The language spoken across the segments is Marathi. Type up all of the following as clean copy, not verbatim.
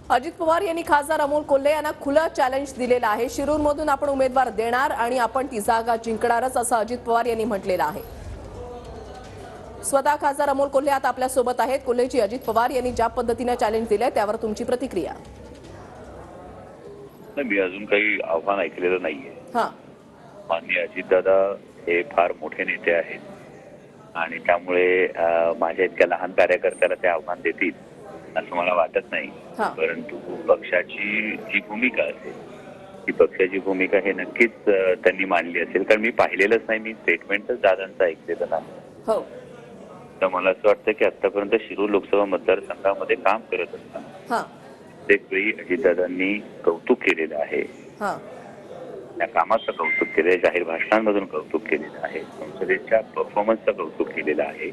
अजित पवार यांनी खासदार अमोल कोल्हे यांना खुलं चॅलेंज दिलेलं आहे। शिरूरमधून आपण उमेदवार देणार आणि आपण ती जागा जिंकणारच असं अजित पवार यांनी म्हटलेलं आहे। स्वतः खासदार अमोल कोल्हे आता आपल्या सोबत आहेत। कोल्हेजी, अजित पवार यांनी ज्या पद्धतीने चॅलेंज दिले त्यावर तुमची प्रतिक्रिया? मी अजून काही आव्हान ऐकलेलं नाहीये। हां, माननीय अजितदादा हे फार मोठे नेते आहेत आणि त्यामुळे माझ्या इतक्या लहान कार्यकर्त्याला ते आव्हान देतील असं मला वाटत नाही। परंतु पक्षाची जी भूमिका असेल ती पक्षाची भूमिका हे नक्कीच त्यांनी मांडली असेल, कारण मी पाहिलेलंच नाही, मी स्टेटमेंटच दादांचं ऐकलेलं नाही। तर मला असं वाटतं की आतापर्यंत शिरूर लोकसभा मतदारसंघामध्ये काम करत असताना प्रत्येक वेळी अजितदादांनी कौतुक केलेलं आहे। त्या कामाचं कौतुक केलंय, जाहीर भाषणांमधून कौतुक केलेलं आहे, संसदेच्या परफॉर्मन्सचं कौतुक केलेलं आहे।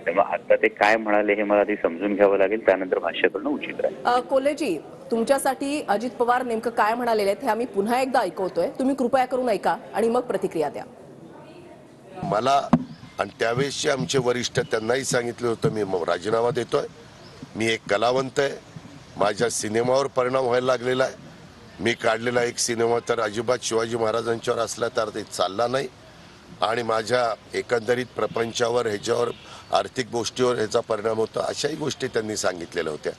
त्यामुळे आता ते काय म्हणाले हे मला आधी समजून घ्यावं लागेल, त्यानंतर भाष्य करणं उचित राहील। कोल्हेजी, तुमच्यासाठी अजित पवार नेमकं काय म्हणाले आहेत हे आम्ही पुन्हा एकदा ऐकवतोय, तुम्ही कृपया करून ऐका आणि मग प्रतिक्रिया द्या। मला आणि त्यावेळेसचे आमचे वरिष्ठ त्यांनाही सांगितलं होतं मी राजीनामा देतोय, मी एक कलावंत आहे, माझ्या सिनेमावर परिणाम व्हायला लागलेला आहे। मी काढलेला एक सिनेमा तर अजिबात शिवाजी महाराजांच्यावर असला तर ते चालला नाही आणि माझ्या एकंदरीत प्रपंचावर, ह्याच्यावर, आर्थिक गोष्टीवर ह्याचा परिणाम होता, अशाही गोष्टी त्यांनी सांगितलेल्या होत्या।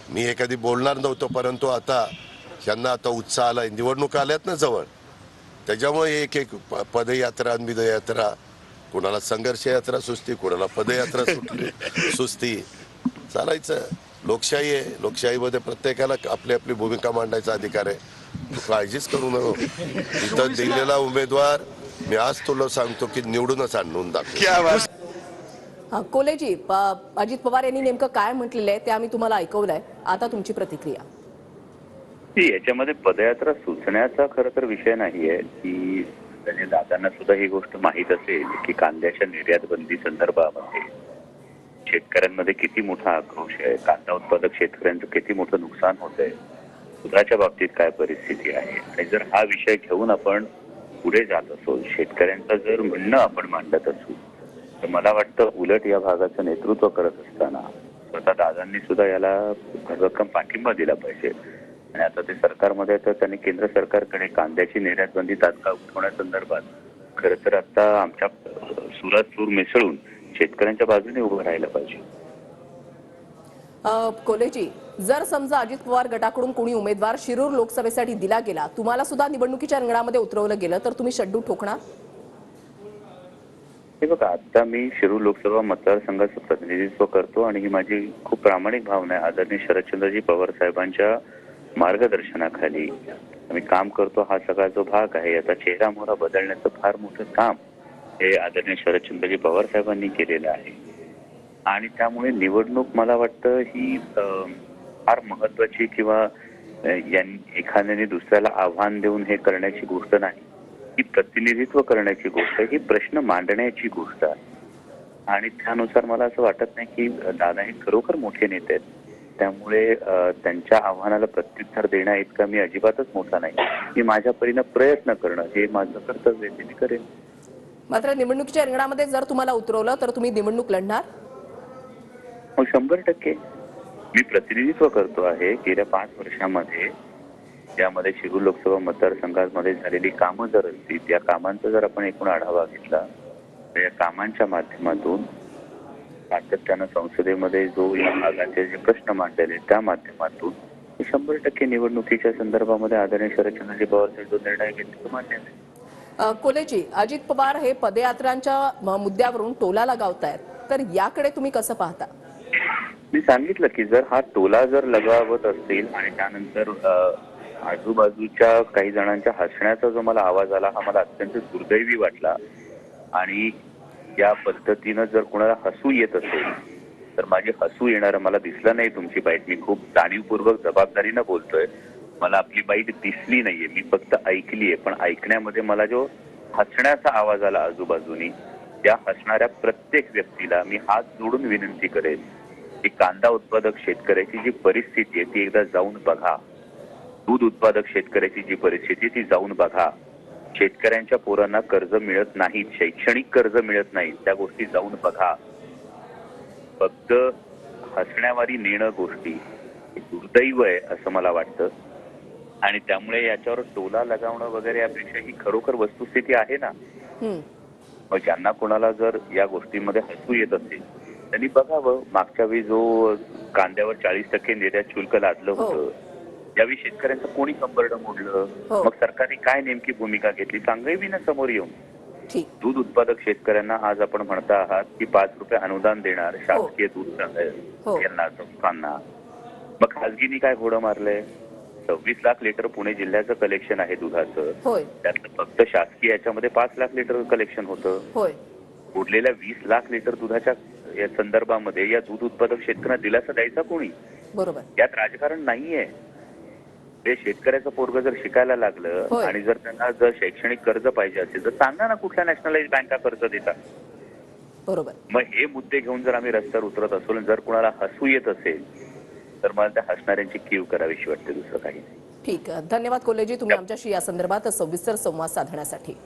मी हे कधी बोलणार नव्हतो, परंतु आता यांना आता उत्साह आला, निवडणूक आल्यात ना जवळ, त्याच्यामुळे एक एक पदयात्रा, विदयात्रा, कोणाला संघर्ष यात्रा सुस्ती, कोणाला पदयात्रा सुस्ती, चालायचं। लोकशाही आहे, लोकशाहीमध्ये प्रत्येकाला आपली आपली भूमिका मांडायचा अधिकार आहे, तू काळजीच करू नको। इथं दिलेला उमेदवार मी आज तुला सांगतो की निवडूनच आणून दाखव। कोल्हेजी, अजित पवार यांनी नेमकं काय म्हटलेलं आहे ते आम्ही तुम्हाला ऐकवलंय, आता तुमची प्रतिक्रिया? याच्यामध्ये पदयात्रा सुचण्याचा खरं तर विषय नाहीये की त्याने दादांना सुद्धा ही गोष्ट माहीत असेल की कांद्याच्या निर्यात बंदी संदर्भामध्ये शेतकऱ्यांमध्ये किती मोठा आक्रोश आहे, कांदा उत्पादक शेतकऱ्यांचं किती मोठं नुकसान होत आहे, दुधाच्या बाबतीत काय परिस्थिती आहे। आणि जर हा विषय घेऊन आपण पुढे जात असो, शेतकऱ्यांचं जर म्हणणं आपण मांडत असू, तर मला वाटतं उलट या भागाचं नेतृत्व करत असताना स्वतः दादांनी सुद्धा याला भरभक्कम पाठिंबा दिला पाहिजे। आणि आता ते सरकारमध्ये तर त्यांनी केंद्र सरकारकडे कांद्याची निर्यात बंदी तात्काळ उठवण्यासंदर्भात खरं तर आता आमच्या सुरात सूर मिसळून शेतकऱ्यांच्या बाजूने उभं राहायला पाहिजे। कोल्हेजी, जर समजा अजित पवार गटाकडून कोणी उमेदवार शिरूर लोकसभेसाठी दिला गेला, तुम्हाला सुद्धा निवडणुकीच्या रिंगणामध्ये उतरवलं गेलं तर तुम्ही शड्डू ठोकणार? हे बघा, आता मी शिरूर लोकसभा मतदारसंघाचं प्रतिनिधित्व करतो आणि ही माझी खूप प्रामाणिक भावना आहे। आदरणीय शरदचंद्रजी पवार साहेबांच्या मार्गदर्शनाखाली आम्ही काम करतो, हा सगळा जो भाग आहे याचा चेहरा मोहरा बदलण्याचं फार मोठं काम हे आदरणीय शरदचंद्रजी पवार साहेबांनी केलेलं आहे। आणि त्यामुळे निवडणूक मला वाटतं ही फार महत्वाची किंवा एखाद्याने दुसऱ्याला आव्हान देऊन हे करण्याची गोष्ट नाही, ही प्रतिनिधित्व करण्याची गोष्ट आहे, ही प्रश्न मांडण्याची गोष्ट आहे। आणि त्यानुसार मला असं वाटत नाही की दादा हे खरोखर मोठे नेते आहेत, त्यामुळे त्यांच्या आव्हानाला प्रत्युत्तर देण्या इतका मी अजिबातच मोठा नाही। मी माझ्या परीने प्रयत्न करणं हे माझं कर्तव्य आहे, ते मी करेन। मात्र निवडणुकीच्या रिंगणामध्ये जर तुम्हाला उतरवलं तर तुम्ही निवडणूक लढणार? 100% मी प्रतिनिधित्व करतो आहे गेल्या 5 वर्षांमध्ये, ज्यामध्ये शिरूर लोकसभा मतदारसंघामध्ये झालेली कामं जर असतील, या कामांचा जर आपण एकूण आढावा घेतला तर या कामांच्या माध्यमातून सातत्यानं संसदेमध्ये जो या भागाचे जे प्रश्न मांडलेले त्या माध्यमातून 100% निवडणुकीच्या संदर्भामध्ये आदरणीय शरदचंद्रजी पवार साहेब जो निर्णय घेतला तो मान्य आहे। कोल्हेजी, अजित पवार हे पदयात्रांच्या मुद्द्यावरून टोला लगावतायत, तर याकडे तुम्ही कसं पाहता? मी सांगितलं की जर हा टोला जर लगावत असतील आणि त्यानंतर आजूबाजूच्या काही जणांच्या हसण्याचा जो मला आवाज आला हा मला अत्यंत दुर्दैवी वाटला। आणि या पद्धतीनं जर कोणाला हसू येत असेल तर माझे हसू येणारं मला दिसलं नाही तुमची बाईट, मी खूप जाणीवपूर्वक जबाबदारीनं बोलतोय, मला आपली बाईट दिसली नाहीये, मी फक्त ऐकलीये। पण ऐकण्यामध्ये मला जो हसण्याचा आवाज आला आजूबाजूनी, त्या हसणाऱ्या प्रत्येक व्यक्तीला मी हात जोडून विनंती करेन की कांदा उत्पादक शेतकऱ्याची जी परिस्थिती आहे ती एकदा जाऊन बघा, दूध उत्पादक शेतकऱ्याची जी परिस्थिती ती जाऊन बघा, शेतकऱ्यांच्या पोरांना कर्ज मिळत नाही, शैक्षणिक कर्ज मिळत नाही, त्या गोष्टी जाऊन बघा। फक्त हसण्यावारी नेणं गोष्टी हे दुर्दैव आहे असं मला वाटतं. आणि त्यामुळे याच्यावर टोला लगावणं वगैरे यापेक्षा ही खरोखर वस्तुस्थिती आहे ना. हं. मग ज्यांना कोणाला जर या गोष्टींमध्ये हसू येत असेल त्यांनी बघावं, मागच्या वेळी जो कांद्यावर 40% निर्यात शुल्क लादलं हो. होतं यावेळी शेतकऱ्यांचं कोणी कंबरडं मोडलं, हो. मग सरकारने काय नेमकी भूमिका घेतली सांगावी ना समोर येऊन. ठीक. दूध उत्पादक शेतकऱ्यांना आज आपण म्हणता आहात की 5 रुपये अनुदान देणार शासकीय दूध हो. यांना संस्थांना. मग खासगीनी काय घोडं मारलंय? 26 लाख लिटर पुणे जिल्ह्याचं कलेक्शन आहे दुधाचं. होय. त्यातलं फक्त शासकीय याच्यामध्ये 5 लाख लिटर कलेक्शन होतं. होय. उरलेल्या 20 लाख लिटर दुधाच्या या संदर्भामध्ये या दूध उत्पादक शेतकऱ्यांना दिलासा द्यायचा कोणी? बरोबर. यात राजकारण नाहीये. ते शेतकऱ्याचं पोरग जर शिकायला लागलं होय. आणि जर त्यांना जर शैक्षणिक कर्ज पाहिजे असेल तर सांगा ना कुठल्या नॅशनलाइज बँका कर्ज देतात. बरोबर. मग हे मुद्दे घेऊन जर आम्ही रस्त्यावर उतरत असू आणि जर कुणाला हसू येत असेल तर मला त्या हसणाऱ्यांची कीव करावीशी वाटते, दुसरं काही नाही. ठीक. धन्यवाद कोल्हेजी, तुम्ही आमच्याशी या संदर्भात सविस्तर संवाद साधण्यासाठी.